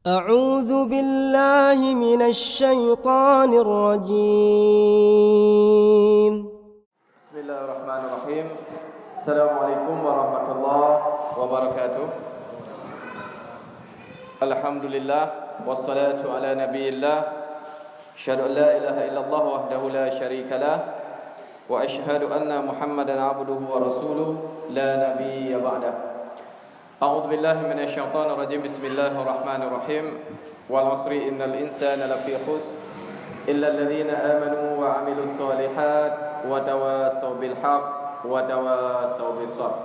أعوذ بالله من الشيطان الرجيم. بسم الله الرحمن الرحيم. السلام عليكم ورحمة الله وبركاته. الحمد لله والصلاة على نبي الله. أشهد أن لا إله إلا الله وحده لا شريك له وأشهد أن محمدا عبده ورسوله لا نبي بعده. أعوذ بالله من الشيطان الرجيم. بسم الله الرحمن الرحيم. والعصر إن الإنسان لفي خسر إلا الذين آمنوا وعملوا الصالحات وتواصوا بالحق وتواصوا بالصبر.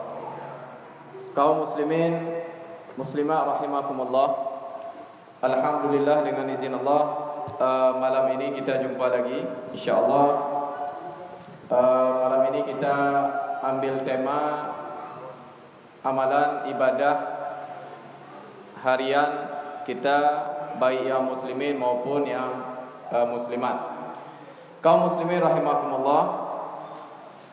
Kaum muslimin muslimat rahimakumullah. Alhamdulillah, dengan izin Allah malam ini kita jumpa lagi insyaallah. Malam ini kita ambil tema amalan ibadah harian kita, baik yang muslimin maupun yang muslimat. Kaum muslimin rahimakumullah,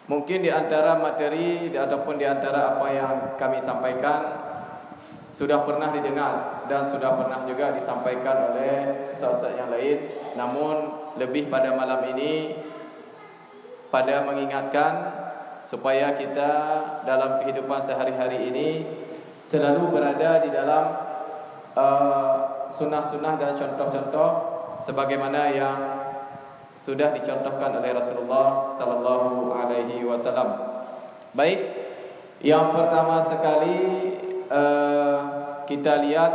mungkin di antara materi ataupun di antara apa yang kami sampaikan sudah pernah didengar dan sudah pernah juga disampaikan oleh ustaz-ustaz yang lain. Namun lebih pada malam ini pada mengingatkan supaya kita dalam kehidupan sehari-hari ini selalu berada di dalam sunnah-sunnah dan contoh-contoh sebagaimana yang sudah dicontohkan oleh Rasulullah sallallahu alaihi wasallam. Baik, yang pertama sekali kita lihat,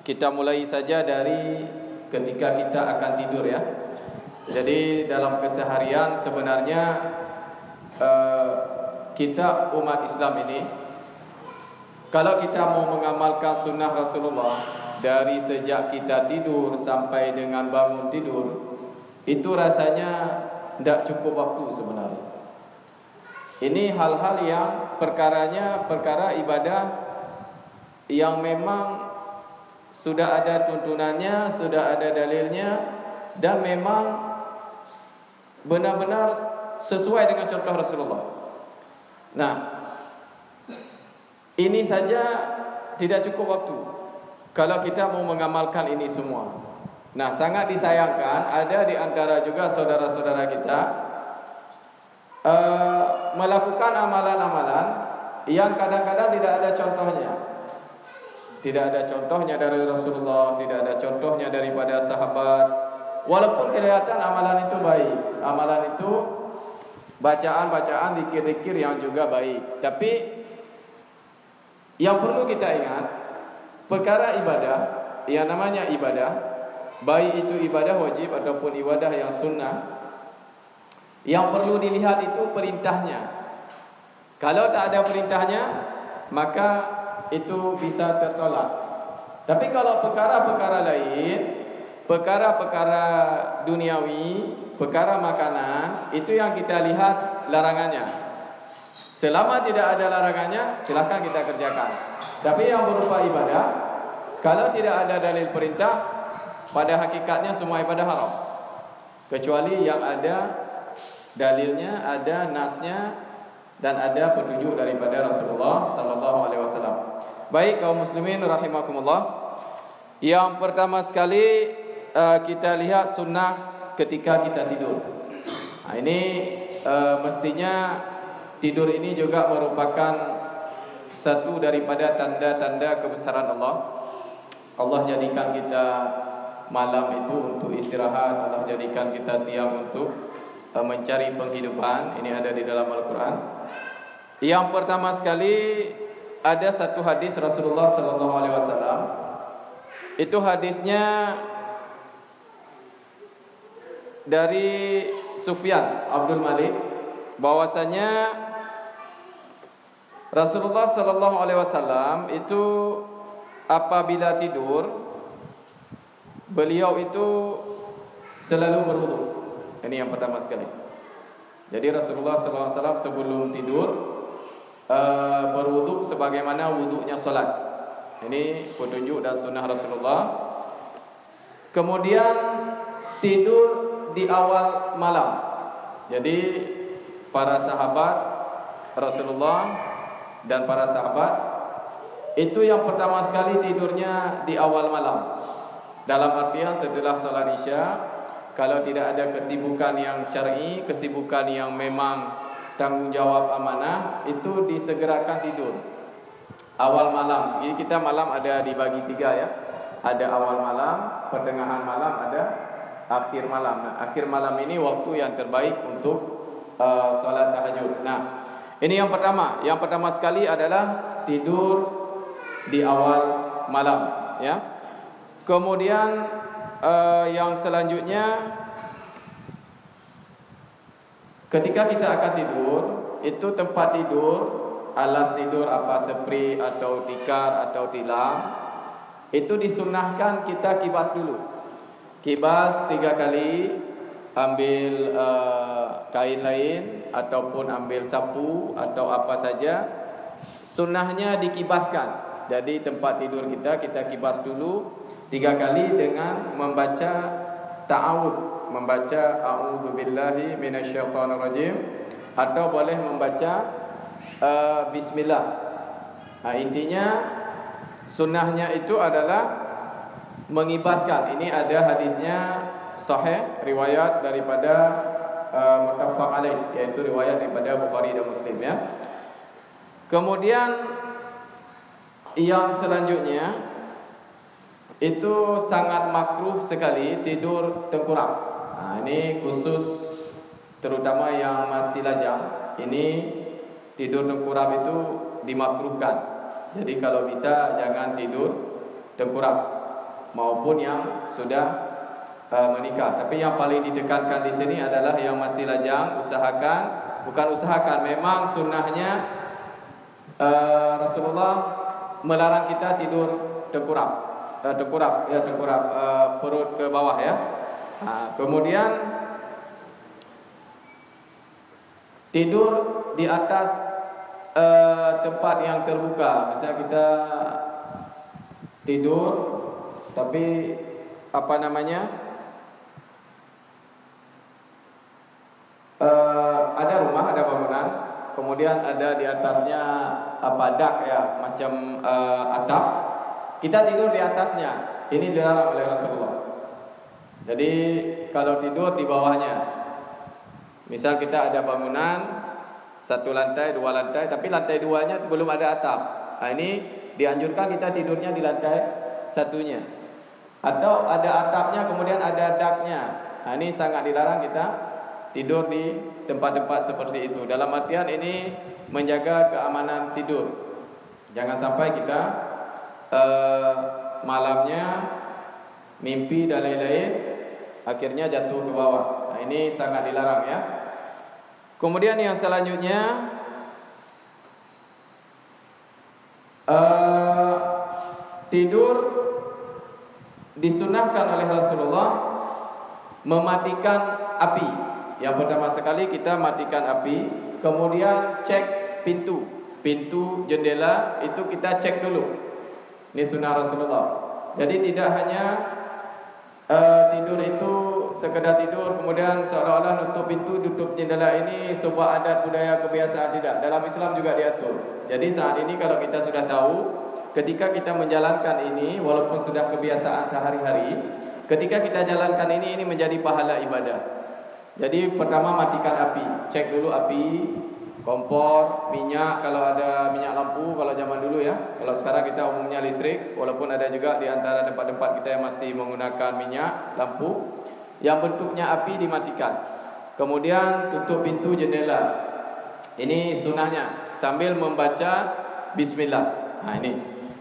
kita mulai saja dari ketika kita akan tidur ya. Jadi dalam keseharian sebenarnya kita umat Islam ini, kalau kita mau mengamalkan sunnah Rasulullah dari sejak kita tidur sampai dengan bangun tidur, itu rasanya tidak cukup waktu sebenarnya. Ini hal-hal yang perkara ibadah yang memang sudah ada tuntunannya, sudah ada dalilnya, dan memang benar-benar sesuai dengan contoh Rasulullah. Nah, ini saja tidak cukup waktu kalau kita mau mengamalkan ini semua. Nah, sangat disayangkan ada di antara juga saudara-saudara kita melakukan amalan-amalan yang kadang-kadang tidak ada contohnya. Tidak ada contohnya dari Rasulullah, tidak ada contohnya daripada sahabat. Walaupun kelihatan amalan itu baik, amalan itu bacaan-bacaan, zikir-zikir yang juga baik. Tapi yang perlu kita ingat, perkara ibadah, yang namanya ibadah, baik itu ibadah wajib ataupun ibadah yang sunnah, yang perlu dilihat itu perintahnya. Kalau tak ada perintahnya, maka itu bisa tertolak. Tapi kalau perkara-perkara lain, perkara-perkara duniawi, perkara makanan, itu yang kita lihat larangannya. Selama tidak ada larangannya, silakan kita kerjakan. Tapi yang berupa ibadah, kalau tidak ada dalil perintah, pada hakikatnya semua ibadah haram. Kecuali yang ada dalilnya, ada nasnya, dan ada petunjuk daripada Rasulullah sallallahu alaihi wasallam. Baik kaum muslimin rahimakumullah, yang pertama sekali kita lihat sunnah ketika kita tidur. Nah, ini mestinya tidur ini juga merupakan satu daripada tanda-tanda kebesaran Allah. Allah jadikan kita malam itu untuk istirahat, Allah jadikan kita siang untuk mencari penghidupan. Ini ada di dalam Al-Quran. Yang pertama sekali ada satu hadis Rasulullah sallallahu alaihi wasallam. Itu hadisnya dari Sufyan Abdul Malik, bahwasanya Rasulullah sallallahu alaihi wasallam itu apabila tidur, beliau itu selalu berwudu. Ini yang pertama sekali. Jadi Rasulullah sallallahu alaihi wasallam sebelum tidur berwudu sebagaimana wudunya salat. Ini petunjuk dan sunnah Rasulullah. Kemudian tidur di awal malam. Jadi para sahabat Rasulullah dan para sahabat Itu yang pertama sekali tidurnya di awal malam. Dalam artian setelah solat Isya, kalau tidak ada kesibukan yang syar'i, kesibukan yang memang tanggungjawab amanah, itu disegerakan tidur awal malam. Jadi kita malam ada dibagi 3 ya. Ada awal malam, pertengahan malam, ada akhir malam. Nah, akhir malam ini waktu yang terbaik untuk solat tahajud. Nah, ini yang pertama. Yang pertama sekali adalah tidur di awal malam, ya. Kemudian yang selanjutnya, ketika kita akan tidur, itu tempat tidur, alas tidur apa spray atau tikar atau tilam, itu disunahkan kita kibas dulu. Kibas 3 kali, ambil kain lain ataupun ambil sapu atau apa saja, sunnahnya dikibaskan. Jadi tempat tidur kita kibas dulu 3 kali dengan membaca ta'awudz, membaca a'udzubillahi minasyaitonirrajim, atau boleh membaca bismillah. Nah, intinya sunnahnya itu adalah mengibaskan. Ini ada hadisnya sahih, riwayat daripada muttafaq alaih, yaitu riwayat daripada Bukhari dan Muslim, ya. Kemudian yang selanjutnya, itu sangat makruh sekali tidur tengkurap. Nah, ini khusus terutama yang masih lajang. Ini tidur tengkurap itu dimakruhkan. Jadi kalau bisa jangan tidur tengkurap, maupun yang sudah menikah. Tapi yang paling ditekankan di sini adalah yang masih lajang, memang sunnahnya Rasulullah melarang kita tidur tengkurap, perut ke bawah, ya. Kemudian tidur di atas tempat yang terbuka. Misalnya kita tidur tapi ada rumah, ada bangunan, kemudian ada di atasnya dak, ya, macam atap. Kita tidur di atasnya, ini dilarang oleh Rasulullah. Jadi kalau tidur di bawahnya, misal kita ada bangunan 1 lantai, 2 lantai, tapi lantai 2-nya belum ada atap. Nah, ini dianjurkan kita tidurnya di lantai 1-nya. Atau ada atapnya kemudian ada daknya. Nah, ini sangat dilarang kita tidur di tempat-tempat seperti itu. Dalam artian ini menjaga keamanan tidur. Jangan sampai kita malamnya mimpi dan lain-lain, akhirnya jatuh ke bawah. Nah, ini sangat dilarang, ya. Kemudian yang selanjutnya, tidur disunahkan oleh Rasulullah mematikan api. Yang pertama sekali kita matikan api, kemudian cek pintu jendela itu kita cek dulu. Ini sunnah Rasulullah. Jadi tidak hanya tidur itu sekedar tidur kemudian seolah-olah nutup pintu, tutup jendela, ini sebuah adat budaya kebiasaan, tidak. Dalam Islam juga diatur. Jadi saat ini kalau kita sudah tahu, ketika kita menjalankan ini, walaupun sudah kebiasaan sehari-hari, ketika kita jalankan ini menjadi pahala ibadah. Jadi pertama matikan api, cek dulu api, kompor, minyak, kalau ada minyak lampu, kalau zaman dulu, ya. Kalau sekarang kita umumnya listrik, walaupun ada juga di antara tempat-tempat kita yang masih menggunakan minyak lampu, yang bentuknya api dimatikan. Kemudian tutup pintu jendela. Ini sunnahnya sambil membaca bismillah. Nah, ini.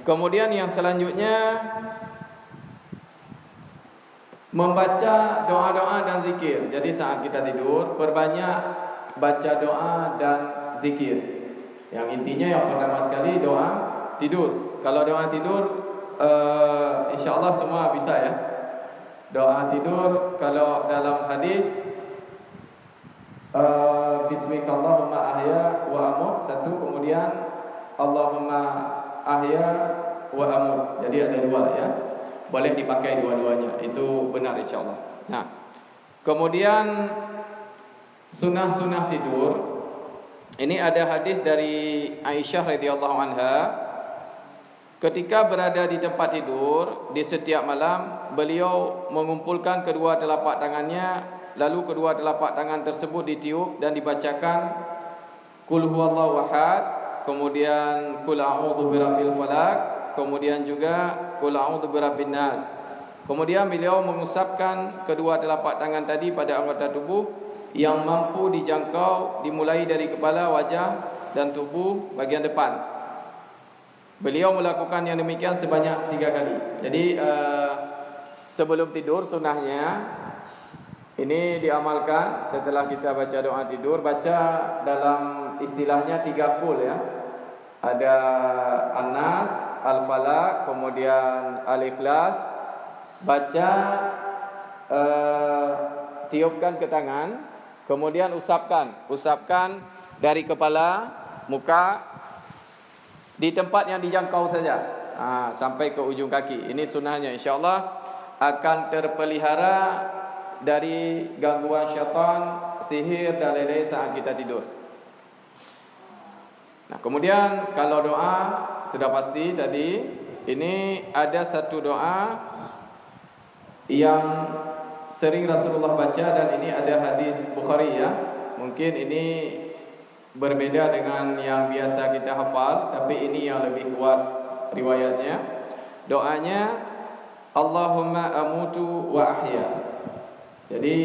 Kemudian yang selanjutnya membaca doa-doa dan zikir. Jadi saat kita tidur, perbanyak baca doa dan zikir. Yang intinya yang pertama sekali doa tidur. Kalau doa tidur, insyaAllah semua bisa, ya. Doa tidur kalau dalam hadis Bismikallahumma ahya wa amut, satu, kemudian Allahumma ahya wa amut. Jadi ada 2, ya. Boleh dipakai dua-duanya. Itu benar insyaAllah. Nah, kemudian sunnah-sunnah tidur. Ini ada hadis dari Aisyah radhiyallahu anha. ketika berada di tempat tidur di setiap malam, beliau mengumpulkan kedua telapak tangannya, lalu kedua telapak tangan tersebut ditiup dan dibacakan Qul huwallahu ahad, kemudian Qul a'udzu birabbil falaq, kemudian juga Qul a'udzu birabbin nas. Kemudian beliau mengusapkan kedua telapak tangan tadi pada anggota tubuh yang mampu dijangkau, dimulai dari kepala, wajah dan tubuh bagian depan. Beliau melakukan yang demikian sebanyak 3 kali. Jadi sebelum tidur sunnahnya ini diamalkan setelah kita baca doa tidur, baca dalam istilahnya 3 qul ya. Ada An-Nas, Al-Falaq, kemudian Al-Ikhlas. Baca, tiupkan ke tangan, kemudian usapkan dari kepala, muka, di tempat yang dijangkau saja, sampai ke ujung kaki. Ini sunnahnya, insyaAllah akan terpelihara dari gangguan syaitan, sihir dan lain-lain saat kita tidur. Nah, kemudian kalau doa sudah pasti tadi, ini ada satu doa yang sering Rasulullah baca dan ini ada hadis Bukhari ya. Mungkin ini berbeda dengan yang biasa kita hafal, tapi ini yang lebih kuat riwayatnya. Doanya Allahumma amutu wa ahya. Jadi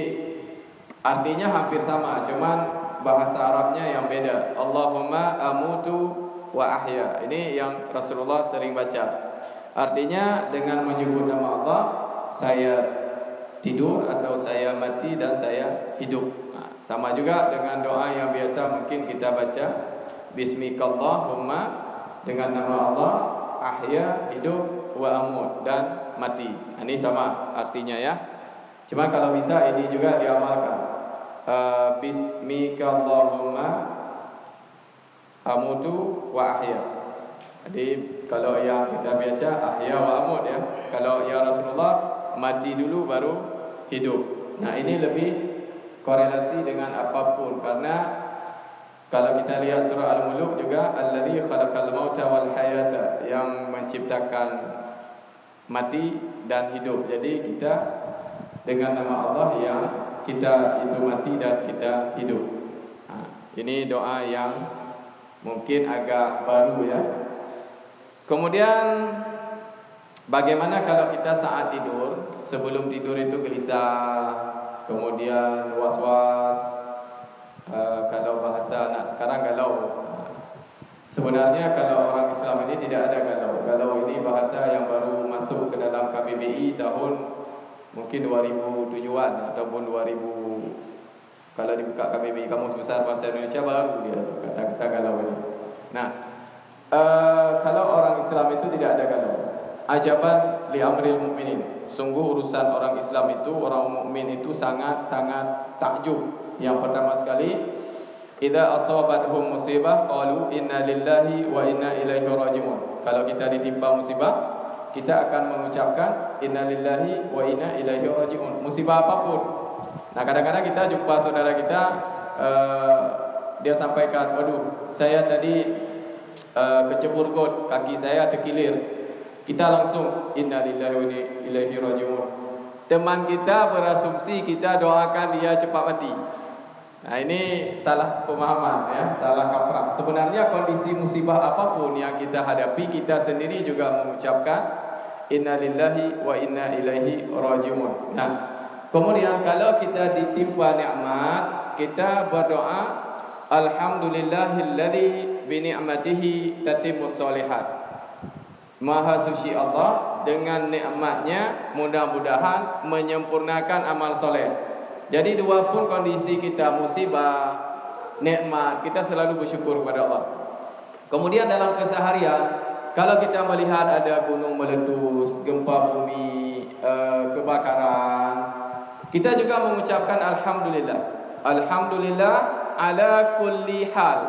artinya hampir sama, cuman bahasa Arabnya yang beda. Allahumma amutu wa ahya. Ini yang Rasulullah sering baca. Artinya dengan menyebut nama Allah, saya tidur atau saya mati dan saya hidup. Sama juga dengan doa yang biasa mungkin kita baca, Bismikallahumma, dengan nama Allah, ahya, hidup, wa amut, dan mati. Ini sama artinya ya. Cuma kalau bisa ini juga diamalkan. Bismikallahumma amutu wa ahya. Jadi kalau yang kita biasa ahya wa amut ya. Kalau ya Rasulullah mati dulu baru hidup. Nah, ini lebih korelasi dengan apapun, karena kalau kita lihat surah Al-Muluk juga, Alladzi khalaqal mauta wal hayata, yang menciptakan mati dan hidup. Jadi kita dengan nama Allah yang kita itu mati dan kita hidup. Ini doa yang mungkin agak baru ya. Kemudian bagaimana kalau kita saat tidur, sebelum tidur itu gelisah, kemudian was-was, kalau bahasa anak sekarang galau. Sebenarnya kalau orang Islam ini tidak ada galau. Galau ini bahasa yang baru masuk ke dalam KBBI tahun mungkin 2007-an ataupun 2000. Kalau dibuka KBBI Kamus Besar Bahasa Indonesia baru dia kata-kata galau ini. Nah, kalau orang Islam itu tidak ada galau. Ajaban li amril mukminin. Sungguh urusan orang Islam itu, orang mukmin itu sangat-sangat takjub. Yang pertama sekali, idza asabathum musibah qalu inna lillahi wa inna ilaihi raji'un. Kalau kita ditimpa musibah, kita akan mengucapkan inna lillahi wa inna ilaihi raji'un. Musibah apapun. Nah, kadang-kadang kita jumpa saudara kita, dia sampaikan, waduh, saya tadi kecebur got, kaki saya terkilir. Kita langsung innalillahi wa inna ilaihi raji'un. Teman kita berasumsi kita doakan dia cepat mati. Nah, ini salah pemahaman ya, salah kaprah. Sebenarnya kondisi musibah apapun yang kita hadapi, kita sendiri juga mengucapkan innalillahi wa inna ilaihi raji'un. Nah, kemudian kalau kita ditimpa nikmat, kita berdoa alhamdulillahilladzi bi ni'matihi tatimmus sholihat. Maha suci Allah, dengan nikmatnya mudah-mudahan menyempurnakan amal soleh. Jadi dua pun kondisi kita, musibah, nikmat, kita selalu bersyukur kepada Allah. Kemudian dalam keseharian, kalau kita melihat ada gunung meletus, gempa bumi, kebakaran, kita juga mengucapkan alhamdulillah. Alhamdulillah ala kulli hal.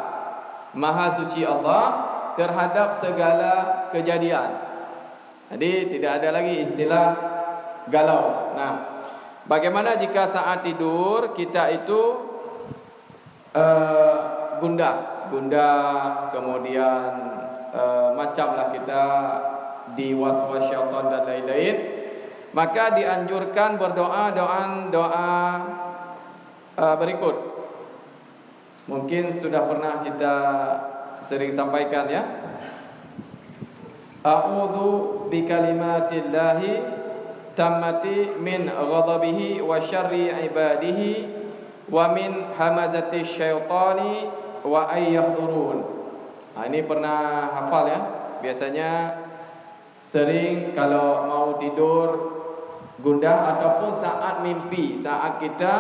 Maha suci Allah terhadap segala kejadian. Jadi tidak ada lagi istilah galau. Nah, bagaimana jika saat tidur kita itu gundah, kemudian macamlah kita diwaswas syaitan dan lain-lain, maka dianjurkan berdoa doa berikut. Mungkin sudah pernah kita sering sampaikan ya. A'udzu bikalimatillahi tammati min ghadabihi wa syarri ibadihi wa min hamazati syaitani wa ayyahdurun. Ini pernah hafal ya. Biasanya sering kalau mau tidur gundah ataupun saat mimpi, saat kita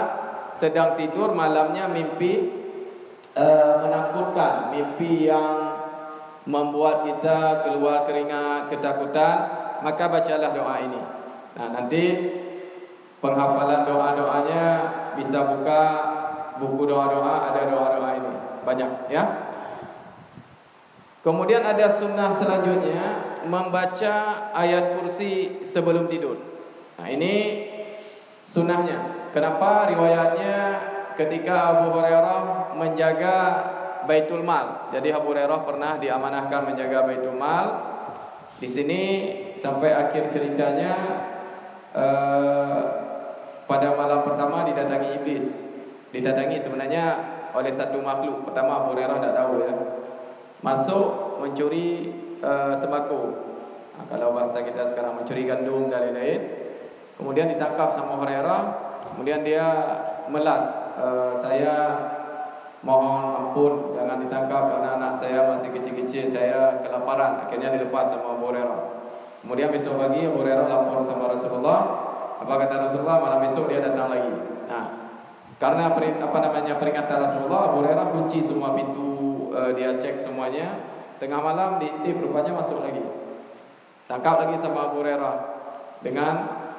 sedang tidur malamnya mimpi menakutkan, mimpi yang membuat kita keluar keringat, ketakutan, maka bacalah doa ini. Nah, nanti penghafalan doa-doanya bisa buka buku doa-doa, ada doa-doa ini banyak ya. Kemudian ada sunnah selanjutnya membaca ayat kursi sebelum tidur. Nah, ini sunnahnya. Kenapa? Riwayatnya ketika Abu Hurairah menjaga Baitul Mal. Jadi Abu Hurairah pernah diamanahkan menjaga Baitul Mal. Di sini sampai akhir ceritanya pada malam pertama didatangi iblis. Didatangi sebenarnya oleh satu makhluk. Pertama Abu Hurairah tidak tahu ya. Masuk mencuri sembako. Nah, kalau bahasa kita sekarang mencuri gandum dan lain-lain. Kemudian ditangkap sama Hurairah. Kemudian dia melas, saya mohon ampun, jangan ditangkap karena anak saya masih kecil-kecil, saya kelaparan. Akhirnya dilepas sama Abu Hurairah. Kemudian besok pagi Abu Hurairah lapor sama Rasulullah. Apa kata Rasulullah? Malam besok dia datang lagi. Nah, karena peringatan Rasulullah, Abu Hurairah kunci semua pintu, dia cek semuanya. Tengah malam diintip, rupanya masuk lagi. Tangkap lagi sama Abu Hurairah. Dengan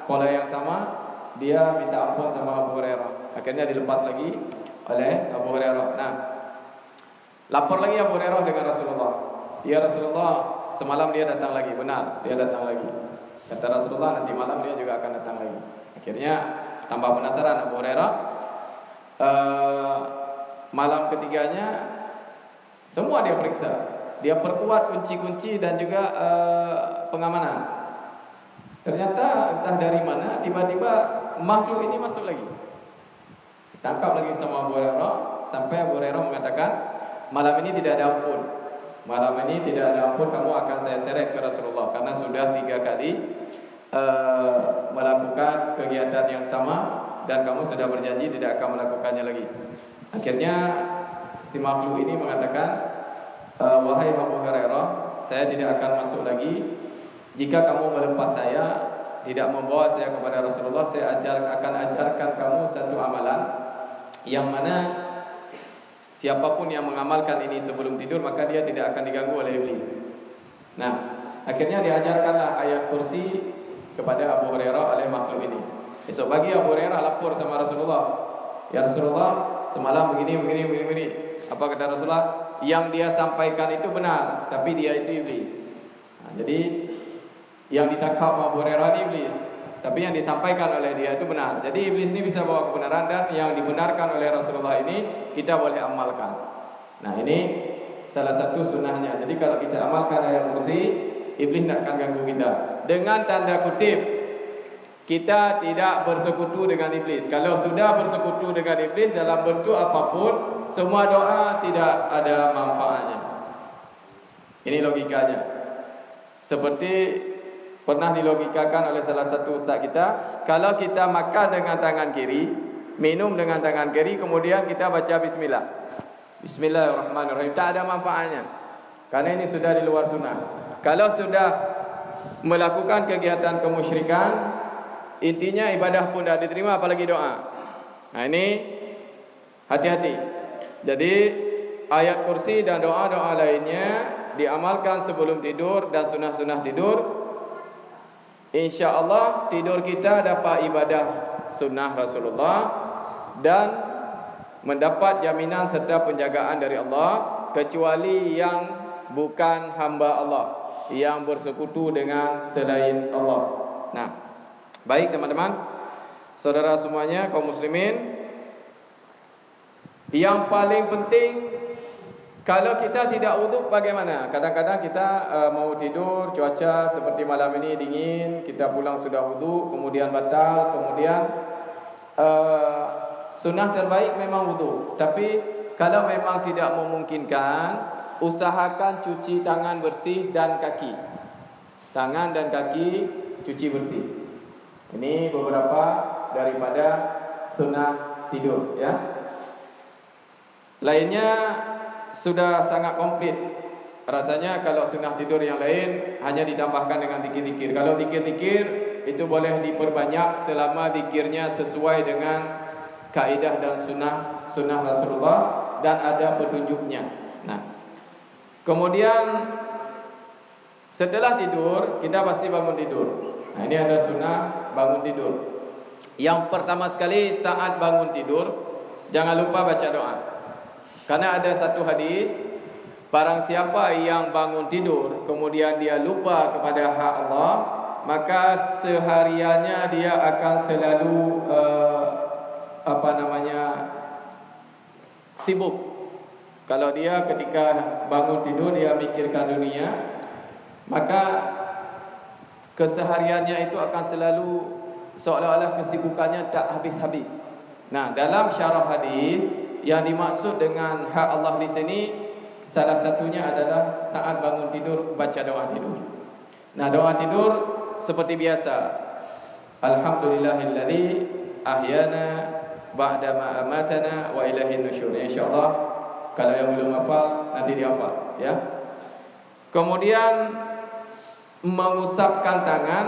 pola yang sama, dia minta ampun sama Abu Hurairah. Akhirnya dilepas lagi oleh Abu Hurairah. Nah, lapor lagi Abu Hurairah dengan Rasulullah. Ya Rasulullah, semalam dia datang lagi. Benar, dia datang lagi. Kata Rasulullah, nanti malam dia juga akan datang lagi. Akhirnya tambah penasaran Abu Hurairah. Malam ketiganya semua dia periksa. Dia perkuat kunci-kunci dan juga pengamanan. Ternyata entah dari mana tiba-tiba makhluk ini masuk lagi. Tangkap lagi sama Abu Hurairah sampai Abu Hurairah mengatakan, malam ini tidak ada ampun. Malam ini tidak ada ampun, kamu akan saya seret ke Rasulullah karena sudah 3 kali melakukan kegiatan yang sama dan kamu sudah berjanji tidak akan melakukannya lagi. Akhirnya si makhluk ini mengatakan, wahai Abu Hurairah, saya tidak akan masuk lagi jika kamu melepas saya, tidak membawa saya kepada Rasulullah. Saya akan ajarkan kamu satu amalan yang mana siapapun yang mengamalkan ini sebelum tidur maka dia tidak akan diganggu oleh iblis. Nah, akhirnya diajarkanlah ayat kursi kepada Abu Hurairah oleh makhluk ini. Esok pagi Abu Hurairah lapor sama Rasulullah. Ya Rasulullah, semalam begini. Apa kata Rasulullah? Yang dia sampaikan itu benar, tapi dia itu iblis. Nah, jadi yang ditangkap Abu Hurairah ini iblis, tapi yang disampaikan oleh dia itu benar. Jadi iblis ini bisa bawa kebenaran dan yang dibenarkan oleh Rasulullah ini kita boleh amalkan. Nah, ini salah satu sunnahnya. Jadi kalau kita amalkan ayat kursi, iblis tidak akan ganggu kita. Dengan tanda kutip, kita tidak bersekutu dengan iblis. Kalau sudah bersekutu dengan iblis dalam bentuk apapun, semua doa tidak ada manfaatnya. Ini logikanya. Seperti pernah dilogikakan oleh salah satu ustaz kita, kalau kita makan dengan tangan kiri, minum dengan tangan kiri, kemudian kita baca bismillah. Bismillahirrahmanirrahim, tak ada manfaatnya. Karena ini sudah di luar sunnah. Kalau sudah melakukan kegiatan kemusyrikan, intinya ibadah pun tidak diterima apalagi doa. Nah, ini hati-hati. Jadi ayat kursi dan doa-doa lainnya diamalkan sebelum tidur dan sunnah-sunnah tidur. InsyaAllah tidur kita dapat ibadah sunnah Rasulullah dan mendapat jaminan serta penjagaan dari Allah, kecuali yang bukan hamba Allah, yang bersekutu dengan selain Allah. Nah, baik teman-teman, saudara semuanya, kaum muslimin, yang paling penting Kalau kita tidak wuduk bagaimana? Kadang-kadang kita mau tidur, cuaca seperti malam ini dingin, kita pulang sudah wuduk, kemudian batal, kemudian sunnah terbaik memang wuduk. Tapi kalau memang tidak memungkinkan, usahakan cuci tangan bersih dan kaki. Tangan dan kaki cuci bersih. Ini beberapa daripada sunnah tidur, ya. Lainnya sudah sangat komplit. Rasanya kalau sunnah tidur yang lain hanya ditambahkan dengan zikir-zikir. Kalau zikir-zikir itu boleh diperbanyak selama zikirnya sesuai dengan kaidah dan sunnah Rasulullah dan ada petunjuknya. Nah, kemudian setelah tidur kita pasti bangun tidur. Nah, ini ada sunnah bangun tidur. Yang pertama sekali saat bangun tidur jangan lupa baca doa. Karena ada satu hadis, barang siapa yang bangun tidur kemudian dia lupa kepada hak Allah, maka sehariannya dia akan selalu sibuk. Kalau dia ketika bangun tidur dia mikirkan dunia, maka kesehariannya itu akan selalu seolah-olah kesibukannya tak habis-habis. Nah, dalam syarah hadis yang dimaksud dengan hak Allah di sini salah satunya adalah saat bangun tidur baca doa tidur. Nah, doa tidur seperti biasa. Alhamdulillahilladzi ahyana ba'da ma amatana wa ilaihin nusyur. Insyaallah kalau yang belum hafal nanti dihafal, ya. Kemudian mengusapkan tangan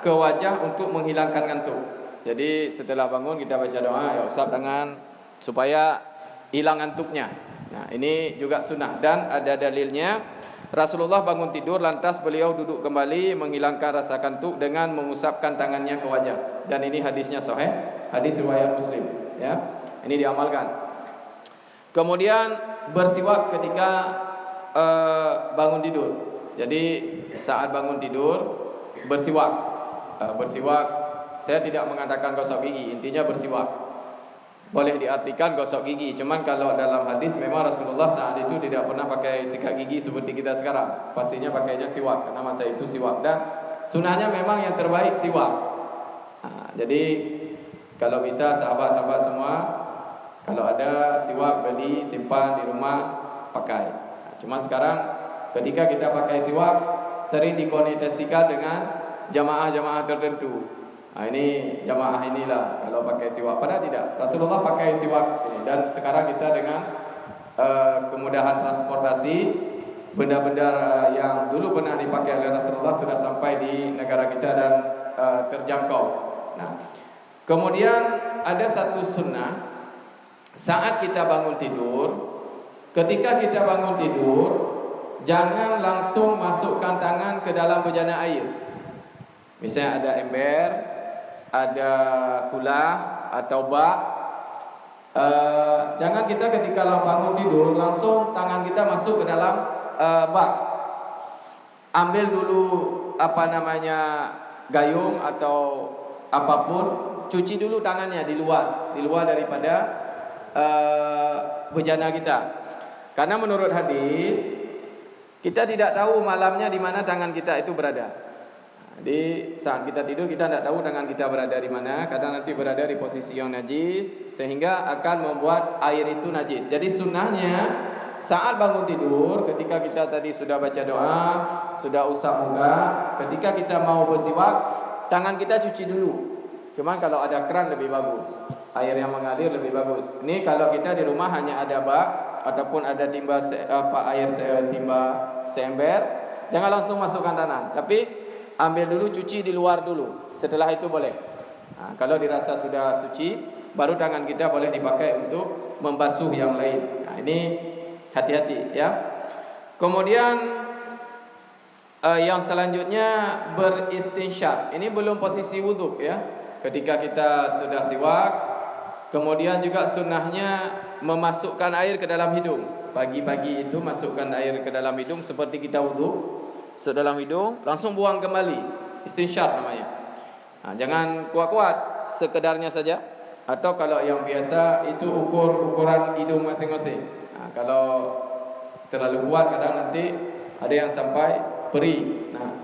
ke wajah untuk menghilangkan ngantuk. Jadi setelah bangun kita baca doa, ya usap tangan supaya hilang ngantuknya. Nah, ini juga sunnah dan ada dalilnya. Rasulullah bangun tidur lantas beliau duduk kembali menghilangkan rasa kantuk dengan mengusapkan tangannya ke wajah. Dan ini hadisnya sahih, hadis riwayat Muslim, ya. Ini diamalkan. Kemudian bersiwak ketika bangun tidur. Jadi saat bangun tidur bersiwak. Bersiwak, saya tidak mengatakan gosok gigi, intinya bersiwak. Boleh diartikan gosok gigi. Cuman kalau dalam hadis memang Rasulullah saat itu tidak pernah pakai sikat gigi seperti kita sekarang. Pastinya pakainya siwak karena masa itu siwak. Dan sunahnya memang yang terbaik siwak. Nah, jadi kalau bisa sahabat-sahabat semua, kalau ada siwak beli, simpan di rumah, pakai. Nah, cuman sekarang ketika kita pakai siwak sering dikonotasikan dengan jamaah-jamaah tertentu. Nah, ini jamaah inilah kalau pakai siwak. Padahal tidak. Rasulullah pakai siwak ini. Dan sekarang kita dengan kemudahan transportasi, benda-benda yang dulu pernah dipakai oleh Rasulullah sudah sampai di negara kita dan terjangkau. Nah, kemudian ada satu sunnah saat kita bangun tidur. Ketika kita bangun tidur, jangan langsung masukkan tangan ke dalam bejana air. Misalnya ada ember, ada kulah atau bak. Jangan kita ketika bangun tidur langsung tangan kita masuk ke dalam bak. Ambil dulu gayung atau apapun, cuci dulu tangannya di luar daripada bejana kita. Karena menurut hadis kita tidak tahu malamnya di mana tangan kita itu berada. Jadi saat kita tidur kita tidak tahu tangan kita berada di mana. Kadang nanti berada di posisi yang najis sehingga akan membuat air itu najis. Jadi sunnahnya saat bangun tidur ketika kita tadi sudah baca doa, sudah usap muka, ketika kita mau bersiwak, tangan kita cuci dulu. Cuman kalau ada keran lebih bagus, air yang mengalir lebih bagus. Ini kalau kita di rumah hanya ada bak ataupun ada timba timba seember, jangan langsung masukkan tangan. Tapi ambil dulu, cuci di luar dulu. Setelah itu boleh. Nah, kalau dirasa sudah suci, baru tangan kita boleh dipakai untuk membasuh yang lain. Nah, ini hati-hati, ya. Kemudian yang selanjutnya beristinsyaq. Ini belum posisi wudhu, ya. Ketika kita sudah siwak, kemudian juga sunnahnya memasukkan air ke dalam hidung. Pagi-pagi itu masukkan air ke dalam hidung seperti kita wudhu. Sedalam hidung, langsung buang kembali. Istinsyaq namanya. Nah, jangan kuat-kuat, sekedarnya saja. Atau kalau yang biasa itu ukuran hidung masing-masing. Nah, kalau Terlalu kuat kadang nanti ada yang sampai perih. Nah,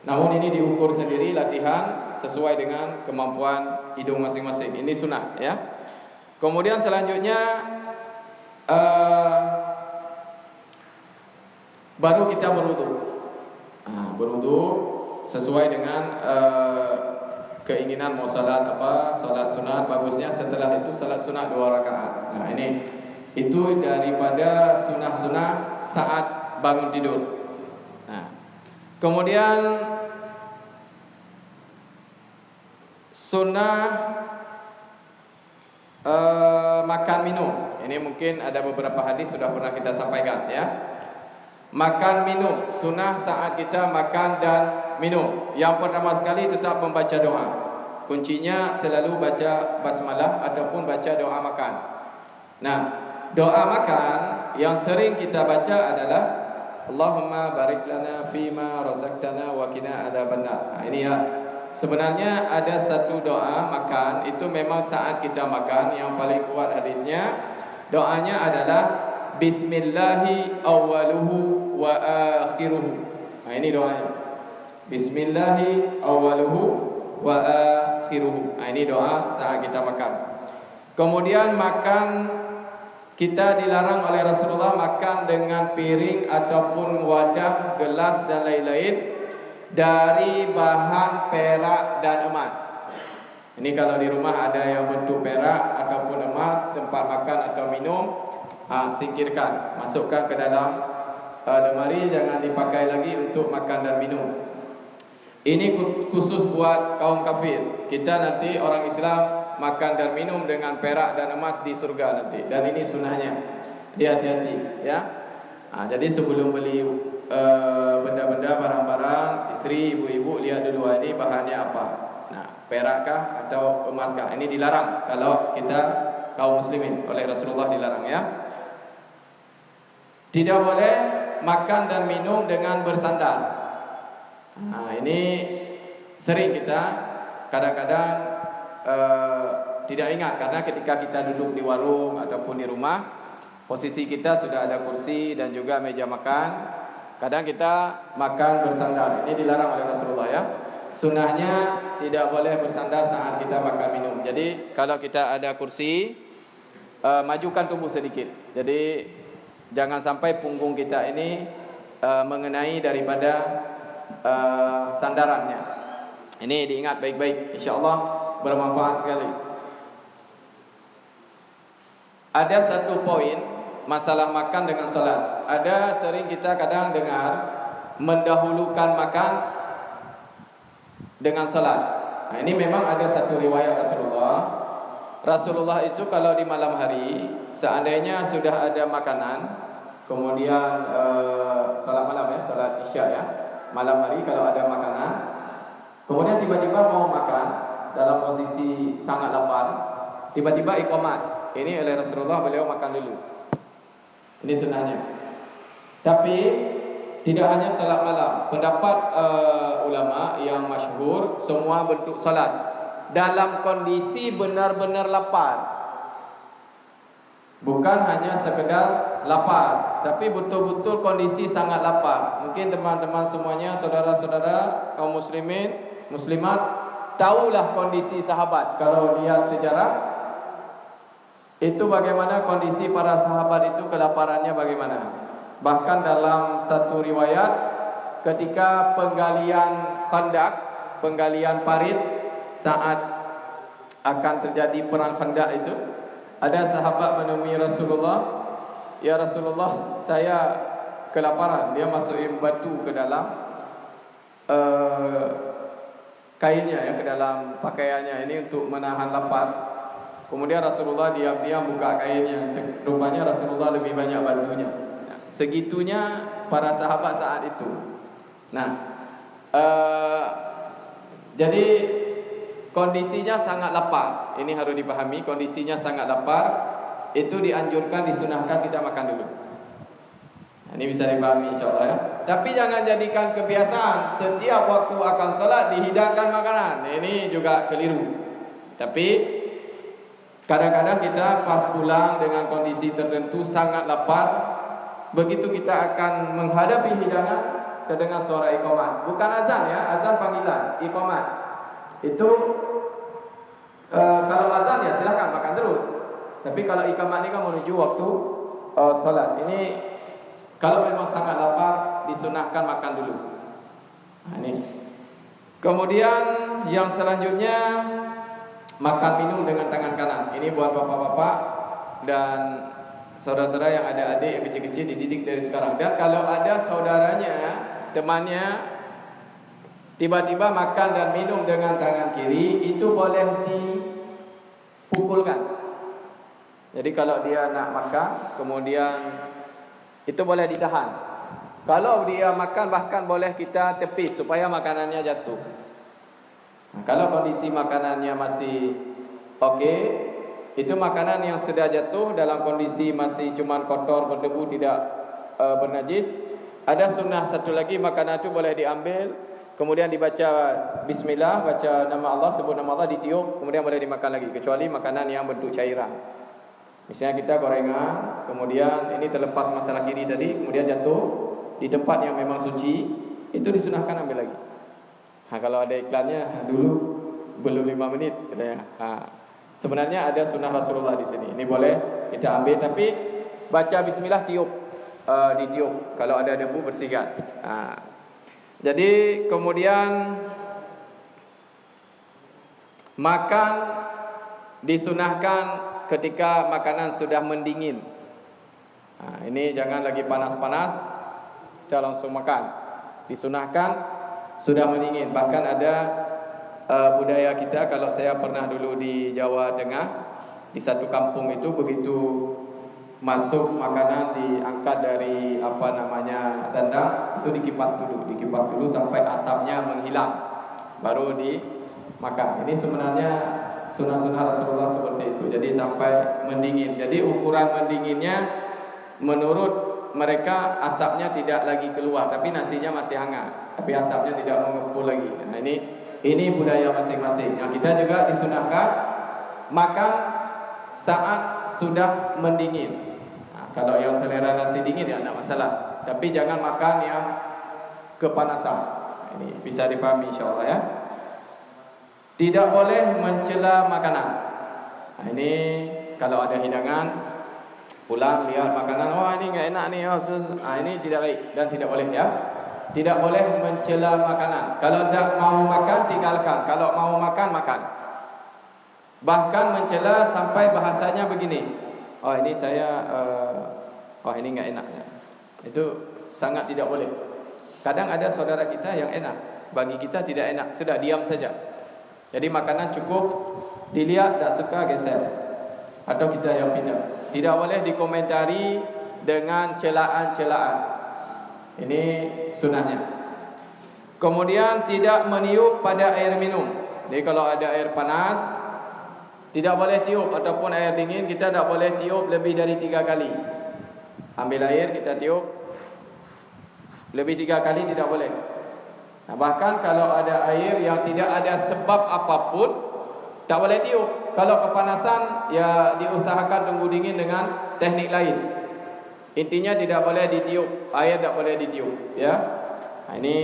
namun ini diukur sendiri latihan sesuai dengan kemampuan hidung masing-masing. Ini sunnah ya. Kemudian selanjutnya baru kita berwudu. Berwudu sesuai dengan keinginan mau salat apa, salat sunat, bagusnya setelah itu salat sunat 2 rakaat. Nah, ini itu daripada sunah-sunah saat bangun tidur. Nah, kemudian sunnah makan minum. Ini mungkin ada beberapa hadis sudah pernah kita sampaikan ya. Makan minum, sunnah saat kita makan dan minum. Yang pertama sekali tetap membaca doa. Kuncinya selalu baca basmalah ataupun baca doa makan. Nah, doa makan yang sering kita baca adalah Allahumma barik lana fima razaqtana wa qina adzabannar. Nah, ini ya. Sebenarnya ada satu doa makan itu memang saat kita makan yang paling kuat hadisnya. Doanya adalah Bismillahi awwaluhu wa akhiruhu. Nah, ini doanya. Bismillahi awwaluhu wa akhiruhu. Nah, ini doa saat kita makan. Kemudian makan, kita dilarang oleh Rasulullah makan dengan piring ataupun wadah, gelas dan lain-lain dari bahan perak dan emas. Ini kalau di rumah ada yang bentuk perak ataupun emas, tempat makan atau minum, singkirkan, masukkan ke dalam lemari, jangan dipakai lagi untuk makan dan minum. Ini khusus buat kaum kafir. Kita nanti orang Islam makan dan minum dengan perak dan emas di surga nanti. Dan ini sunnahnya. Hati-hati ya. Jadi sebelum beli benda-benda, barang-barang, istri, ibu-ibu lihat dulu ini bahannya apa. Nah, perakkah atau emaskah? Ini dilarang kalau kita kaum muslimin, oleh Rasulullah dilarang ya. Tidak boleh makan dan minum dengan bersandar. Nah, ini sering kita kadang-kadang tidak ingat, karena ketika kita duduk di warung ataupun di rumah, posisi kita sudah ada kursi dan juga meja makan. Kadang kita makan bersandar. Ini dilarang oleh Rasulullah ya. Sunnahnya tidak boleh bersandar saat kita makan minum. Jadi kalau kita ada kursi, majukan tubuh sedikit. Jadi jangan sampai punggung kita ini mengenai daripada sandarannya. Ini diingat baik-baik, insyaallah bermanfaat sekali. Ada satu poin masalah makan dengan salat. Ada sering kita kadang dengar mendahulukan makan dengan salat. Nah, ini memang ada satu riwayat Rasulullah. Rasulullah itu kalau di malam hari, seandainya sudah ada makanan, kemudian salat malam ya, salat Isya ya, malam hari kalau ada makanan, kemudian tiba-tiba mau makan dalam posisi sangat lapar, tiba-tiba iqamat. Ini oleh Rasulullah, beliau makan dulu. Ini sunnahnya. Tapi tidak hanya salat malam. Pendapat ulama yang masyhur, semua bentuk salat dalam kondisi benar-benar lapar. Bukan hanya sekedar lapar, tapi betul-betul kondisi sangat lapar. Mungkin teman-teman semuanya, saudara-saudara kaum muslimin, muslimat, tahulah kondisi sahabat. Kalau lihat sejarah, itu bagaimana kondisi para sahabat itu, kelaparannya bagaimana. Bahkan dalam satu riwayat, ketika penggalian Khandaq, penggalian parit, saat akan terjadi perang Khandaq itu, ada sahabat menemui Rasulullah, "Ya Rasulullah, saya kelaparan." Dia masukin batu ke dalam kainnya ya, ke dalam pakaiannya ini untuk menahan lapar. Kemudian Rasulullah diam-diam buka kainnya. Rupanya Rasulullah lebih banyak batunya. Nah, segitunya para sahabat saat itu. Nah, jadi kondisinya sangat lapar. Ini harus dipahami, kondisinya sangat lapar. Itu dianjurkan, disunahkan kita makan dulu. Nah, ini bisa dipahami insyaAllah ya. Tapi jangan jadikan kebiasaan setiap waktu akan salat dihidangkan makanan. Ini juga keliru. Tapi kadang-kadang kita pas pulang dengan kondisi tertentu sangat lapar, begitu kita akan menghadapi hidangan, terdengar suara iqamat. Bukan azan ya, azan panggilan, iqamat. Itu kalau azan ya silakan makan terus. Tapi kalau iqamat ini kan menuju waktu solat. Ini kalau memang sangat lapar, disunahkan makan dulu. Nah, ini. Kemudian yang selanjutnya, makan minum dengan tangan kanan. Ini buat bapak-bapak dan saudara-saudara yang ada adik yang kecil-kecil, dididik dari sekarang. Dan kalau ada saudaranya, temannya tiba-tiba makan dan minum dengan tangan kiri, itu boleh dipukulkan. Jadi kalau dia nak makan, kemudian itu boleh ditahan. Kalau dia makan, bahkan boleh kita tepis supaya makanannya jatuh. Nah, kalau kondisi makanannya masih okey, itu makanan yang sudah jatuh dalam kondisi masih cuma kotor, berdebu, tidak bernajis. Ada sunnah satu lagi, makanan itu boleh diambil, kemudian dibaca bismillah, baca nama Allah, sebut nama Allah, ditiup, kemudian boleh dimakan lagi, kecuali makanan yang bentuk cairan. Misalnya kita gorengan, kemudian ini terlepas masalah kiri tadi, kemudian jatuh di tempat yang memang suci, itu disunahkan ambil lagi. Kalau ada iklannya, dulu belum 5 menit katanya. Sebenarnya ada sunnah Rasulullah di sini. Ini boleh kita ambil, tapi baca bismillah, tiup, ditiup. Kalau ada debu, bersihkan. Jadi kemudian makan disunahkan ketika makanan sudah mendingin. Ini jangan lagi panas-panas kita langsung makan. Disunahkan sudah mendingin. Bahkan ada budaya kita, kalau saya pernah dulu di Jawa Tengah, di satu kampung itu begitu masuk makanan diangkat dari sandang, itu dikipas dulu sampai asapnya menghilang, baru dimakan. Ini sebenarnya sunnah-sunnah Rasulullah seperti itu. Jadi sampai mendingin. Jadi ukuran mendinginnya menurut mereka asapnya tidak lagi keluar, tapi nasinya masih hangat, tapi asapnya tidak mengepul lagi. Nah, ini budaya masing-masing. Yang kita juga disunahkan makan saat sudah mendingin. Kalau yang selera nasi dingin ya tidak masalah, tapi jangan makan yang kepanasan. Ini bisa dipahami insyaAllah ya. Tidak boleh mencela makanan. Ini kalau ada hidangan, pulang lihat makanan, ini enggak enak nih, ini tidak baik dan tidak boleh ya. Tidak boleh mencela makanan. Kalau tidak mau makan, tinggalkan. Kalau mau makan, makan. Bahkan mencela sampai bahasanya begini, ini saya ini enggak enak. Itu sangat tidak boleh. Kadang ada saudara kita yang enak, bagi kita tidak enak, sudah diam saja. Jadi makanan cukup dilihat, tak suka geser, atau kita yang pindah. Tidak boleh dikomentari dengan celaan-celaan. Ini sunnahnya. Kemudian tidak meniup pada air minum. Jadi kalau ada air panas, tidak boleh tiup, ataupun air dingin, kita tidak boleh tiup lebih dari 3 kali. Ambil air, kita tiup lebih 3 kali, tidak boleh. Bahkan kalau ada air yang tidak ada sebab apapun, tak boleh tiup. Kalau kepanasan, ya diusahakan tunggu dingin dengan teknik lain. Intinya tidak boleh ditiup, air tidak boleh ditiup, ya. Ini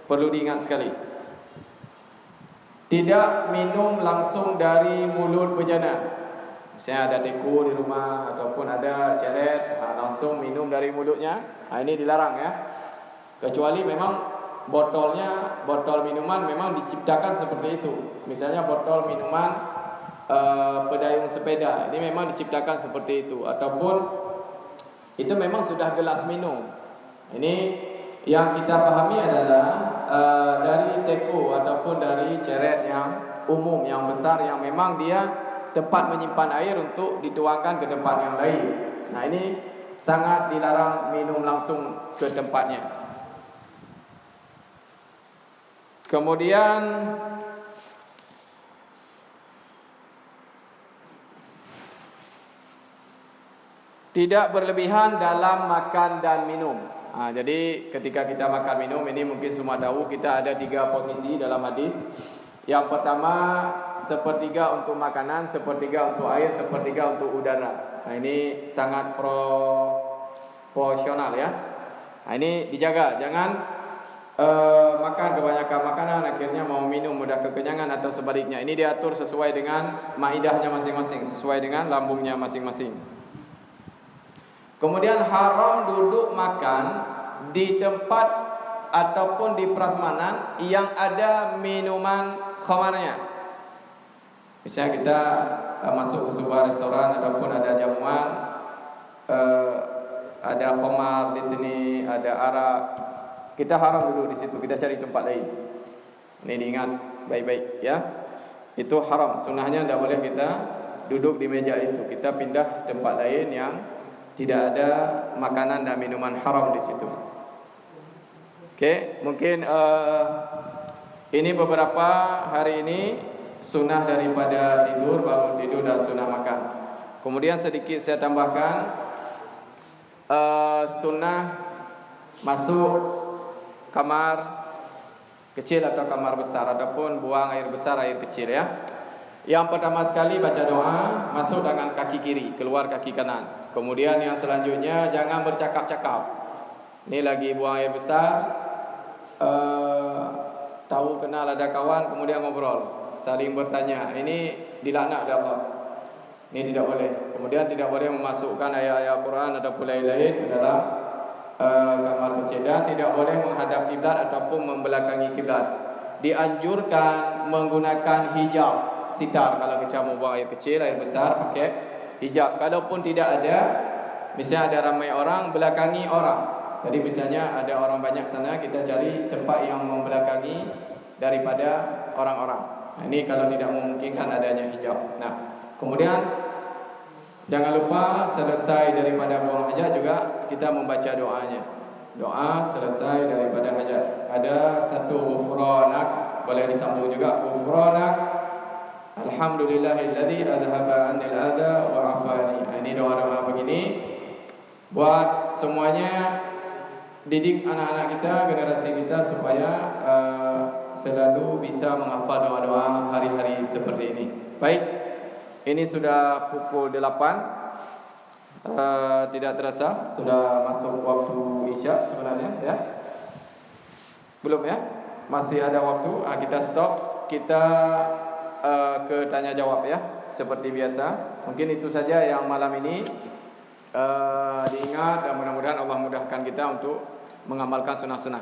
perlu diingat sekali. Tidak minum langsung dari mulut bejana. Misalnya ada teko di rumah ataupun ada ceret, langsung minum dari mulutnya. Ini dilarang ya. Kecuali memang botol minuman memang diciptakan seperti itu. Misalnya botol minuman pedayung sepeda, ini memang diciptakan seperti itu. Ataupun itu memang sudah gelas minum. Ini yang kita pahami adalah dari teko ataupun dari ceret yang umum, yang besar, yang memang dia tempat menyimpan air untuk dituangkan ke tempat yang lain. Nah, ini sangat dilarang minum langsung ke tempatnya. Kemudian tidak berlebihan dalam makan dan minum. Jadi ketika kita makan minum, ini mungkin semua tahu, kita ada 3 posisi dalam hadis. Yang pertama, 1/3 untuk makanan, 1/3 untuk air, 1/3 untuk udara. Ini sangat Proporsional ya. Nah, ini dijaga, jangan makan kebanyakan makanan akhirnya mau minum mudah kekenyangan atau sebaliknya. Ini diatur sesuai dengan maidahnya masing-masing, sesuai dengan lambungnya masing-masing. Kemudian haram duduk makan di tempat ataupun di prasmanan yang ada minuman khamarnya. Misalnya kita masuk ke sebuah restoran ataupun ada jamuan, ada khamar di sini, ada arak, kita haram duduk di situ, kita cari tempat lain. Ini diingat baik-baik ya. Itu haram, sunnahnya tidak boleh kita duduk di meja itu. Kita pindah tempat lain yang tidak ada makanan dan minuman haram di situ. Okey, mungkin ini beberapa hari ini sunnah daripada tidur, bangun tidur dan sunnah makan. Kemudian sedikit saya tambahkan sunnah masuk kamar kecil atau kamar besar ataupun buang air besar, air kecil ya. Yang pertama sekali baca doa, masuk dengan kaki kiri, keluar kaki kanan. Kemudian yang selanjutnya jangan bercakap-cakap. Ini lagi buang air besar, tahu kenal ada kawan, kemudian ngobrol, saling bertanya. Ini dilaknat oleh Allah. Ini tidak boleh. Kemudian tidak boleh memasukkan ayat-ayat Quran ataupun lain-lain ke dalam kamar kecil, dan tidak boleh menghadap kiblat ataupun membelakangi kiblat. Dianjurkan menggunakan hijab sitar kalau kita mau buang air kecil, air besar, pakai hijab. Kalaupun tidak ada, misalnya ada ramai orang, belakangi orang. Jadi misalnya ada orang banyak sana, kita cari tempat yang membelakangi daripada orang-orang. Nah, ini kalau tidak memungkinkan adanya hijab. Nah, kemudian jangan lupa selesai daripada buang hajat juga kita membaca doanya. Doa selesai daripada hajat. Ada satu ghufranak, boleh disambung juga ghufranak alhamdulillahilladzi adhaba 'anil adza wa 'afani. Ini doa-doa begini buat semuanya, didik anak-anak kita, generasi kita supaya selalu bisa menghafal doa-doa hari-hari seperti ini. Baik, ini sudah pukul 8. Tidak terasa sudah masuk waktu Isya sebenarnya ya. Belum ya? Masih ada waktu. Kita stop. Kita ke tanya jawab ya, seperti biasa. Mungkin itu saja yang malam ini diingat, dan mudah-mudahan Allah mudahkan kita untuk mengamalkan sunnah-sunnah.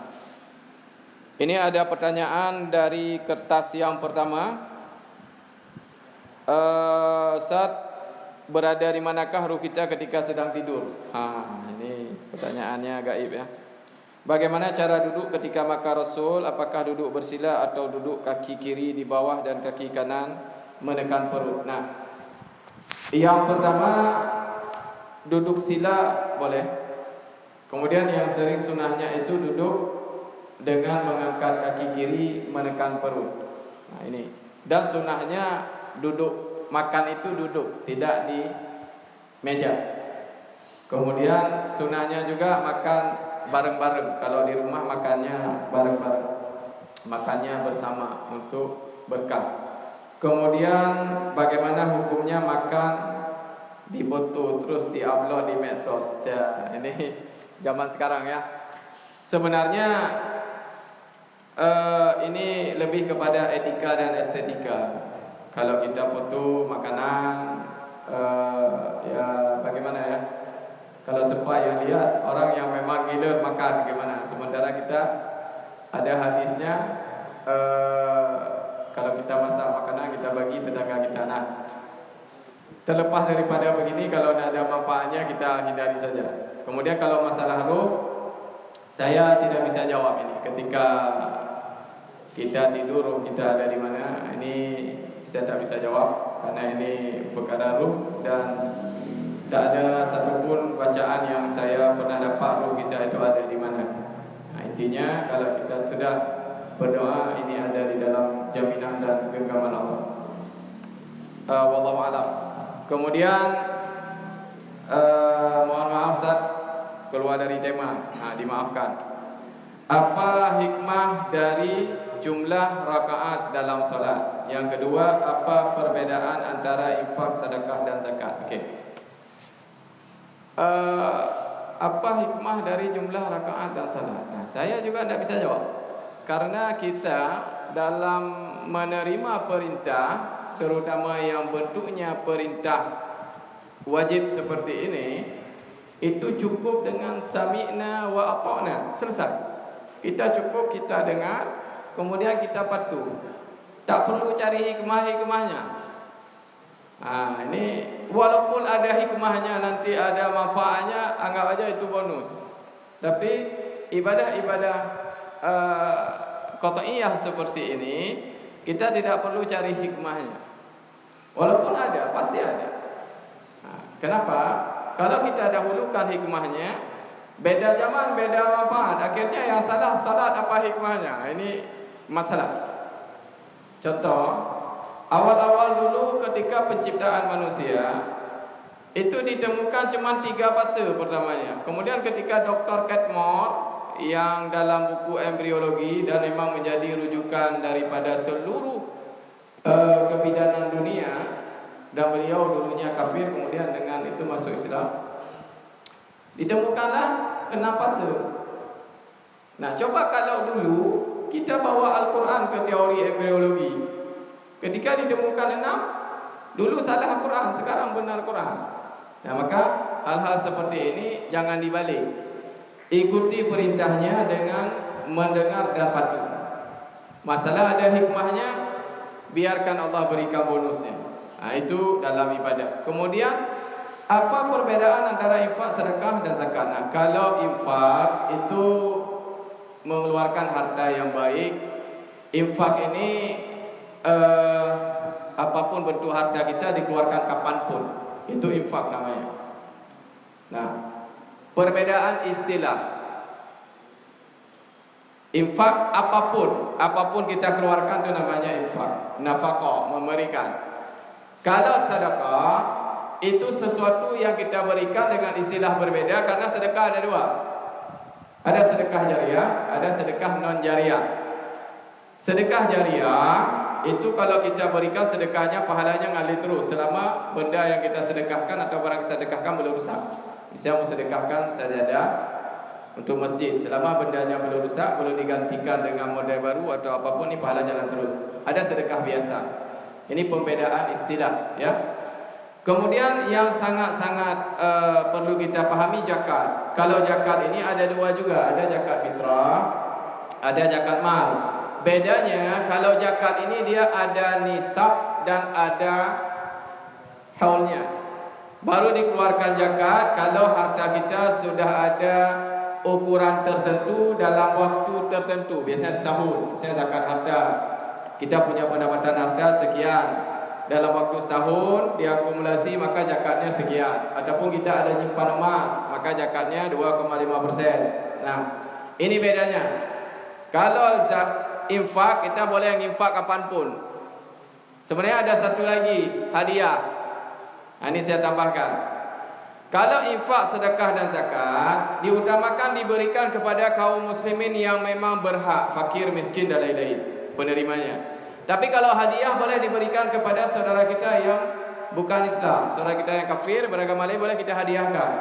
Ini ada pertanyaan dari kertas yang pertama. Ustaz, berada di manakah ruh kita ketika sedang tidur? Ini pertanyaannya gaib ya. Bagaimana cara duduk ketika makan Rasul? Apakah duduk bersila atau duduk kaki kiri di bawah dan kaki kanan menekan perut? Nah, yang pertama duduk sila boleh. Kemudian yang sering sunnahnya itu duduk dengan mengangkat kaki kiri menekan perut. Nah, ini. Dan sunnahnya duduk makan itu duduk, tidak di meja. Kemudian sunnahnya juga makan bareng-bareng. Kalau di rumah makannya bareng-bareng, makannya bersama untuk berkah. Kemudian bagaimana hukumnya makan di foto terus di-upload di medsos? Ini zaman sekarang ya. Sebenarnya ini lebih kepada etika dan estetika. Kalau kita foto makanan, ya bagaimana ya? Kalau semua yang lihat orang yang memang gila makan gimana? Sementara kita ada hadisnya, kalau kita masak makanan kita bagi tetangga kita. Nah, terlepas daripada begini, kalau tidak ada manfaatnya kita hindari saja. Kemudian kalau masalah ruh, saya tidak bisa jawab ini. Ketika kita tidur, ruh kita ada di mana? Ini saya tak bisa jawab karena ini perkara ruh, dan tak ada satupun bacaan yang saya pernah dapat ruh kita itu ada di mana. Nah, intinya kalau kita sudah berdoa, ini ada di dalam jaminan dan genggaman Allah. Wallahu a'lam. Kemudian mohon maaf Ustaz, keluar dari tema. Dimaafkan. Apa hikmah dari jumlah rakaat dalam solat? Yang kedua, apa perbedaan antara infak, sedekah dan zakat? Okey. apa hikmah dari jumlah rakaat dan salat? Nah, saya juga tidak bisa jawab. Karena kita dalam menerima perintah, terutama yang bentuknya perintah wajib seperti ini, itu cukup dengan sami'na wa ata'na, selesai. Kita cukup, kita dengar, kemudian kita patuh. Tak perlu cari hikmah-hikmahnya. Ini walaupun ada hikmahnya, nanti ada manfaatnya, anggap aja itu bonus. Tapi ibadah-ibadah qat'iyah seperti ini, kita tidak perlu cari hikmahnya. Walaupun ada, pasti ada. Kenapa? Kalau kita dahulukan hikmahnya, beda zaman, beda manfaat. Akhirnya yang salah salat apa hikmahnya? Ini masalah. Contoh, awal-awal dulu ketika penciptaan manusia, itu ditemukan cuma 3 fase pertamanya. Kemudian ketika Dr. Catmore yang dalam buku embriologi dan memang menjadi rujukan daripada seluruh kebidanan dunia, dan beliau dulunya kafir, kemudian dengan itu masuk Islam, ditemukanlah 6 fase. Nah, coba kalau dulu kita bawa Al-Quran ke teori embriologi, ketika ditemukan 6, dulu salah Quran, sekarang benar Quran. Nah, maka hal-hal seperti ini jangan dibalik. Ikuti perintahnya dengan mendengar dan patuh. Masalah ada hikmahnya, biarkan Allah berikan bonusnya. Itu dalam ibadah. Kemudian, apa perbedaan antara infak, sedekah dan zakat? Nah, kalau infak itu mengeluarkan harta yang baik. Infak ini apapun bentuk harta kita dikeluarkan kapanpun, itu infak namanya. Nah, perbedaan istilah. Infak apapun kita keluarkan itu namanya infak. Nafaqah, memberikan. Kalau sedekah itu sesuatu yang kita berikan dengan istilah berbeda, karena sedekah ada 2. Ada sedekah jariah, ada sedekah non jariah. Sedekah jariah itu kalau kita berikan sedekahnya, pahalanya ngalir terus selama benda yang kita sedekahkan atau barang kita sedekahkan belum rusak. Misalnya mau sedekahkan sajadah untuk masjid, selama bendanya belum rusak, belum digantikan dengan model baru atau apapun, ini pahala jalan terus. Ada sedekah biasa. Ini pembedaan istilah, ya. Kemudian yang sangat-sangat perlu kita pahami, zakat. Kalau zakat ini ada 2 juga, ada zakat fitrah, ada zakat mal. Bedanya kalau zakat ini dia ada nisab dan ada haulnya. Baru dikeluarkan zakat kalau harta kita sudah ada ukuran tertentu dalam waktu tertentu, biasanya setahun. Misalnya zakat harta, kita punya pendapatan harta sekian, dalam waktu setahun diakumulasi, maka zakatnya sekian. Ataupun kita ada nyimpan emas, maka zakatnya 2,5%. Nah, ini bedanya. Kalau infak, kita boleh infak kapanpun. Sebenarnya ada satu lagi, hadiah. Ini saya tambahkan. Kalau infak, sedekah dan zakat diutamakan diberikan kepada kaum muslimin yang memang berhak, fakir, miskin dan lain-lain penerimanya. Tapi kalau hadiah boleh diberikan kepada saudara kita yang bukan Islam, saudara kita yang kafir, beragama lain, boleh kita hadiahkan.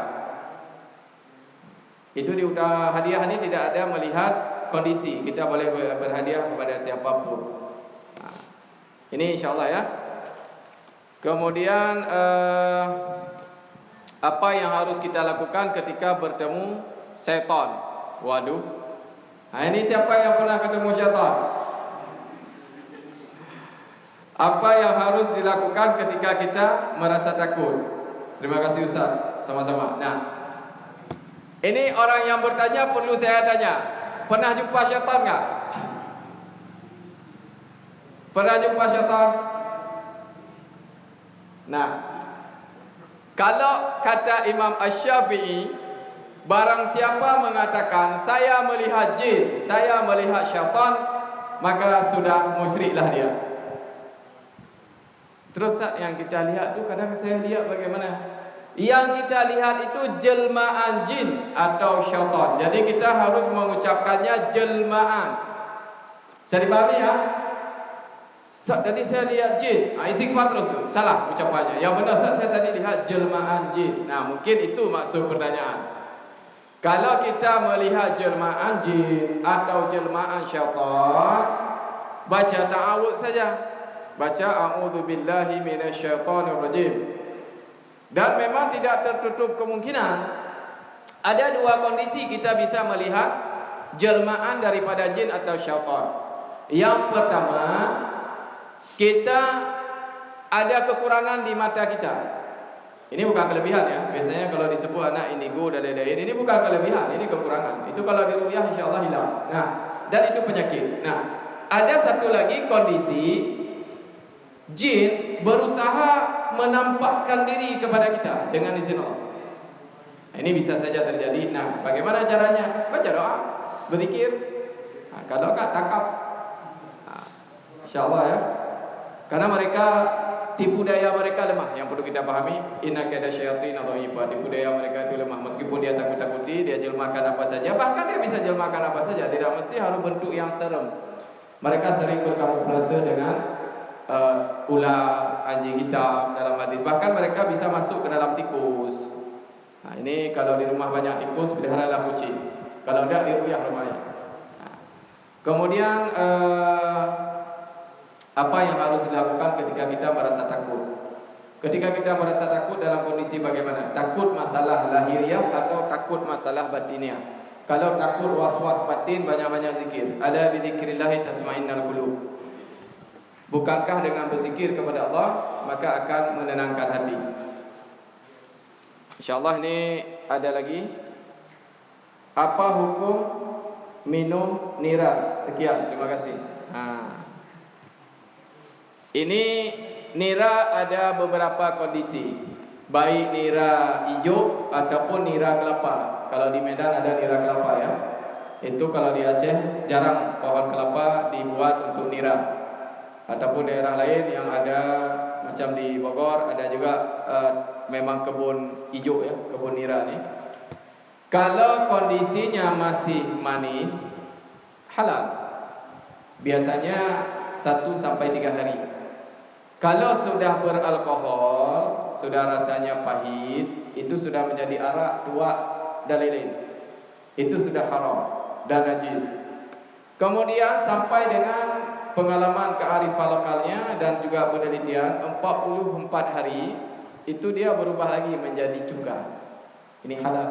Itu hadiah ini tidak ada melihat kondisi, kita boleh berhadiah kepada siapapun. Ini insyaAllah, ya. Kemudian apa yang harus kita lakukan ketika bertemu syaitan? Waduh, ini siapa yang pernah ketemu syaitan? Apa yang harus dilakukan ketika kita merasa takut? Terima kasih Ustaz, sama-sama. Nah, ini orang yang bertanya perlu saya tanya, pernah jumpa syaitan enggak? Pernah jumpa syaitan? Nah, kalau kata Imam Asy-Syafi'i, barang siapa mengatakan saya melihat jin, saya melihat syaitan, maka sudah musyriklah dia. Terus yang kita lihat tu, kadang saya lihat bagaimana yang kita lihat itu jelmaan jin atau syaitan. Jadi kita harus mengucapkannya jelmaan. Saya dipahami, ya? Tadi saya lihat jin, istighfar terus tu. Salah ucapannya. Yang benar saya tadi lihat jelmaan jin. Nah, mungkin itu maksud pertanyaan. Kalau kita melihat jelmaan jin atau jelmaan syaitan, baca ta'awudz saja. Baca a'udzubillahi minasyaitonirrajim. Dan memang tidak tertutup kemungkinan ada dua kondisi kita bisa melihat jelmaan daripada jin atau syaitan. Yang pertama, kita ada kekurangan di mata kita. Ini bukan kelebihan ya. Biasanya kalau disebut anak indigo dan lain-lain, ini bukan kelebihan, ini kekurangan. Itu kalau diruqyah insya-Allah hilang. Nah, dan itu penyakit. Nah, ada satu lagi kondisi jin berusaha menampakkan diri kepada kita dengan izin Allah. Nah, ini bisa saja terjadi. Nah, bagaimana caranya? Baca doa, berzikir. Nah, kalau enggak tangkap. Nah, insya-Allah ya. Karena mereka tipu daya mereka lemah. Yang perlu kita pahami, inna kaida syayatin dhaifa. Tipu daya mereka itu lemah. Meskipun dia takut-takuti, dia jelmakan apa saja. Bahkan dia bisa jelmakan apa saja. Tidak mesti harus bentuk yang serem. Mereka sering berkamuflase dengan ular, anjing hitam dalam hadis. Bahkan mereka bisa masuk ke dalam tikus. Nah, ini kalau di rumah banyak tikus, peliharalah kucing. Kalau tidak, diruqyah rumahnya. Nah, kemudian apa yang harus dilakukan ketika kita merasa takut? Ketika kita merasa takut dalam kondisi bagaimana? Takut masalah lahiriah atau takut masalah batiniah? Kalau takut was-was batin, banyak-banyak zikir. Ala bizikrillah tasma'innal qulub. Bukankah dengan berzikir kepada Allah maka akan menenangkan hati? InsyaAllah ini ada lagi. Apa hukum minum nira? Sekian, terima kasih. Ini nira ada beberapa kondisi. Baik nira hijau ataupun nira kelapa. Kalau di Medan ada nira kelapa ya. Itu kalau di Aceh jarang pohon kelapa dibuat untuk nira. Ataupun daerah lain yang ada macam di Bogor ada juga memang kebun hijau ya, kebun nira ni. Kalau kondisinya masih manis, halal. Biasanya 1 sampai 3 hari. Kalau sudah beralkohol, sudah rasanya pahit, itu sudah menjadi arak, tua dan lain-lain. Itu sudah haram dan najis. Kemudian sampai dengan pengalaman kearifan lokalnya dan juga penelitian 44 hari itu dia berubah lagi menjadi cuka. Ini halal.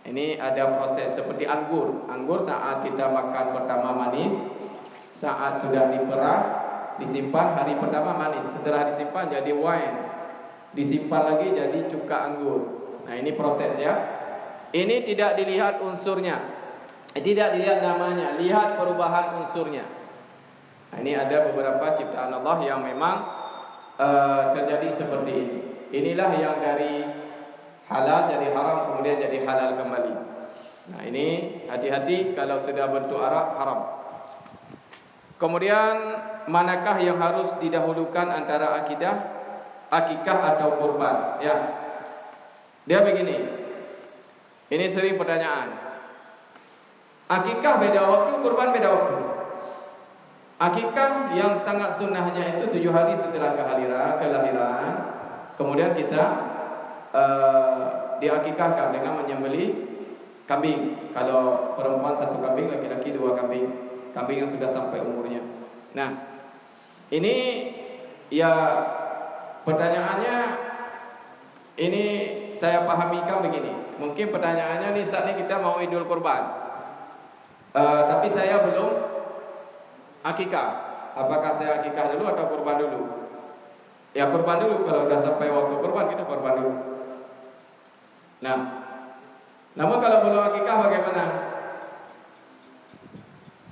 Ini ada proses seperti anggur. Anggur saat kita makan pertama manis, saat sudah diperah disimpan hari pertama manis, setelah disimpan jadi wine, disimpan lagi jadi cuka anggur. Nah, ini proses ya. Ini tidak dilihat unsurnya, tidak dilihat namanya, lihat perubahan unsurnya. Nah, ini ada beberapa ciptaan Allah yang memang terjadi seperti ini. Inilah yang dari halal jadi haram, kemudian jadi halal kembali. Nah, ini hati-hati kalau sudah bentuk arak haram. Kemudian manakah yang harus didahulukan antara akikah atau kurban? Ya. Dia begini. Ini sering pertanyaan. Akikah beda waktu, kurban beda waktu. Akikah yang sangat sunnahnya itu 7 hari setelah kelahiran. Kemudian kita diakikahkan dengan menyembelih kambing. Kalau perempuan 1 kambing, laki-laki 2 kambing. Kambing yang sudah sampai umurnya. Nah, ini ya pertanyaannya ini saya pahamikan begini. Mungkin pertanyaannya nih saat ini kita mau Idul Kurban, tapi saya belum akikah. Apakah saya akikah dulu atau kurban dulu? Ya kurban dulu. Kalau sudah sampai waktu kurban kita kurban dulu. Nah, namun kalau belum akikah bagaimana?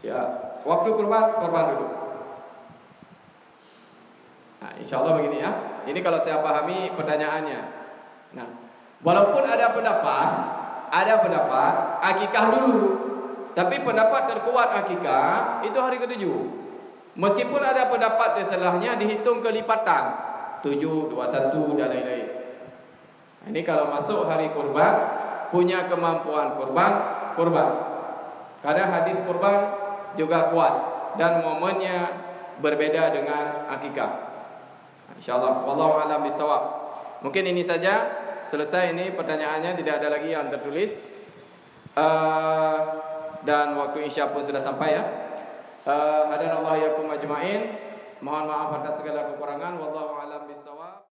Ya, waktu kurban dulu. Nah, insyaAllah begini ya. Ini kalau saya pahami pertanyaannya. Nah, walaupun ada pendapat akikah dulu. Tapi pendapat terkuat akikah itu hari ke-7. Meskipun ada pendapat setelahnya dihitung kelipatan 7, 21 dan lain-lain. Nah, ini kalau masuk hari kurban, punya kemampuan kurban. Karena hadis kurban juga kuat dan momennya berbeda dengan akikah. InsyaAllah. Wallahu a'lam bishawab. Mungkin ini saja. Selesai ini pertanyaannya, tidak ada lagi yang tertulis. Dan waktu isya pun sudah sampai ya. Hadanallahu yakum ajmain. Mohon maaf atas segala kekurangan. Wallahu a'lam bishawab.